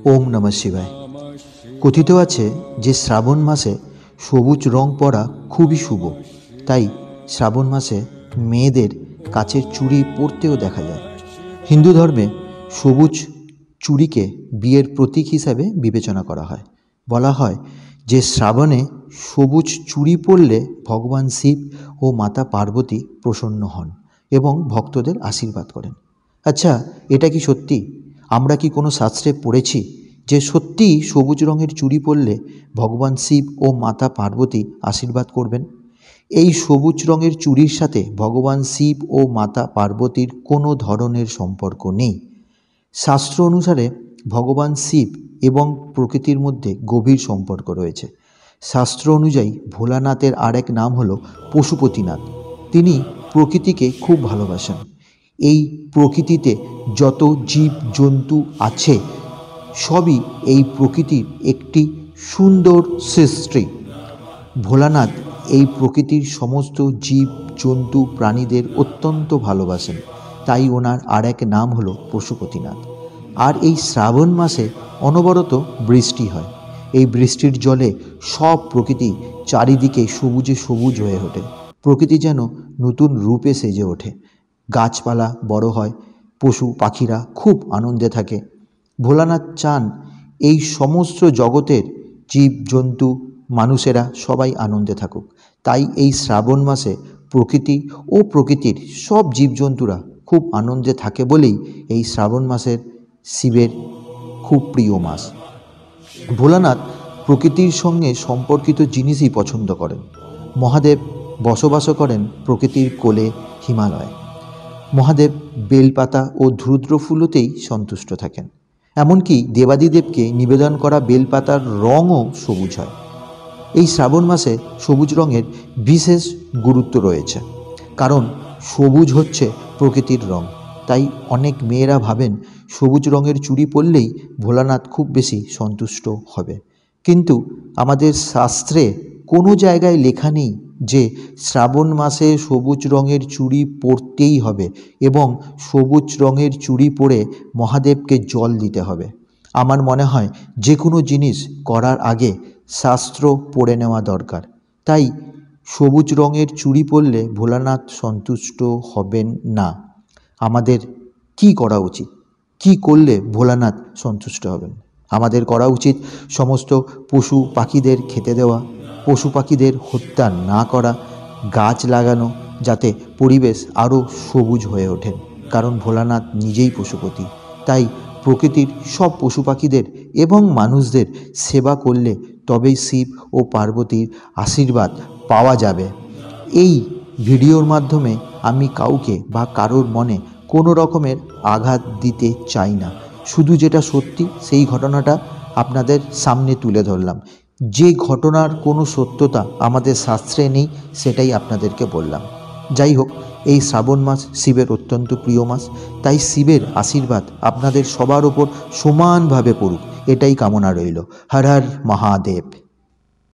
ওম নমঃ শিবায়। কথিত আছে যে শ্রাবণ মাসে সবুজ রং পরা খুবই শুভ। তাই শ্রাবণ মাসে মেয়েদের কাচের চুড়ি পরতেও দেখা যায়। হিন্দু ধর্মে সবুজ চুড়িকে বিয়ের প্রতীক হিসাবে বিবেচনা করা হয়। বলা হয় যে শ্রাবণে সবুজ চুড়ি পরলে ভগবান শিব ও মাতা পার্বতী প্রসন্ন হন এবং ভক্তদের আশীর্বাদ করেন। আচ্ছা, এটা কি সত্যি? আমরা কি কোনো শাস্ত্রে পড়েছি যে সত্যিই সবুজ রঙের চুড়ি পরলে ভগবান শিব ও মাতা পার্বতী আশীর্বাদ করবেন? এই সবুজ রঙের চুড়ির সাথে ভগবান শিব ও মাতা পার্বতীর কোনো ধরনের সম্পর্ক নেই। শাস্ত্র অনুসারে ভগবান শিব এবং প্রকৃতির মধ্যে গভীর সম্পর্ক রয়েছে। শাস্ত্র অনুযায়ী ভোলানাথের আরেক নাম হলো পশুপতিনাথ। তিনি প্রকৃতিকে খুব ভালোবাসেন। এই প্রকৃতিতে যত জীব জন্তু আছে সবই এই প্রকৃতির একটি সুন্দর সৃষ্টি। ভোলানাথ এই প্রকৃতির সমস্ত জীব জন্তু প্রাণীদের অত্যন্ত ভালোবাসেন, তাই ওনার আরেক নাম হলো পশুপতিনাথ। আর এই শ্রাবণ মাসে অনবরত বৃষ্টি হয়। এই বৃষ্টির জলে সব প্রকৃতি চারিদিকে সবুজে সবুজ হয়ে ওঠে। প্রকৃতি যেন নতুন রূপে সেজে ওঠে। গাছপালা বড় হয়, পশু পাখিরা খুব আনন্দে থাকে। ভোলানাথ চান এই সমস্ত জগতের জীব জন্তু মানুষেরা সবাই আনন্দে থাকুক। তাই এই শ্রাবণ মাসে প্রকৃতি ও প্রকৃতির সব জীবজন্তুরা খুব আনন্দে থাকে বলেই এই শ্রাবণ মাসের শিবের খুব প্রিয় মাস। ভোলানাথ প্রকৃতির সঙ্গে সম্পর্কিত জিনিসই পছন্দ করেন। মহাদেব বসবাস করেন প্রকৃতির কোলে হিমালয়ে। মহাদেব বেলপাতা ও ধূর্দ্র ফুলতেই সন্তুষ্ট থাকেন। এমনকি দেবাদিদেবকে নিবেদন করা বেলপাতার রঙও সবুজ হয়। এই শ্রাবণ মাসে সবুজ রঙের বিশেষ গুরুত্ব রয়েছে, কারণ সবুজ হচ্ছে প্রকৃতির রং। তাই অনেক মেয়েরা ভাবেন সবুজ রঙের চুড়ি পরলেই ভোলানাথ খুব বেশি সন্তুষ্ট হবে। কিন্তু আমাদের শাস্ত্রে কোনো জায়গায় লেখা নেই যে শ্রাবণ মাসে সবুজ রঙের চুড়ি পরতেই হবে এবং সবুজ রঙের চুড়ি পরে মহাদেবকে জল দিতে হবে। আমার মনে হয় যে কোনো জিনিস করার আগে শাস্ত্র পড়ে নেওয়া দরকার। তাই সবুজ রঙের চুড়ি পরলে ভোলানাথ সন্তুষ্ট হবেন না। আমাদের কি করা উচিত? কি করলে ভোলানাথ সন্তুষ্ট হবেন? আমাদের করা উচিত সমস্ত পশু পাখিদের খেতে দেওয়া, পশু পাখিদের হত্যা না করা, গাছ লাগানো, যাতে পরিবেশ আরও সবুজ হয়ে ওঠে। কারণ ভোলানাথ নিজেই পশুপতি। তাই প্রকৃতির সব পশু পাখিদের এবং মানুষদের সেবা করলে তবেই শিব ও পার্বতীর আশীর্বাদ পাওয়া যাবে। এই ভিডিওর মাধ্যমে আমি কাউকে বা কারোর মনে কোনো রকমের আঘাত দিতে চাই না। শুধু যেটা সত্যি সেই ঘটনাটা আপনাদের সামনে তুলে ধরলাম। যে ঘটনার কোনো সত্যতা আমাদের শাস্ত্রে নেই সেটাই আপনাদেরকে বললাম। যাই হোক, এই শ্রাবণ মাস শিবের অত্যন্ত প্রিয় মাস। তাই শিবের আশীর্বাদ আপনাদের সবার ওপর সমানভাবে পড়ুক, এটাই কামনা রইল। হর হর মহাদেব।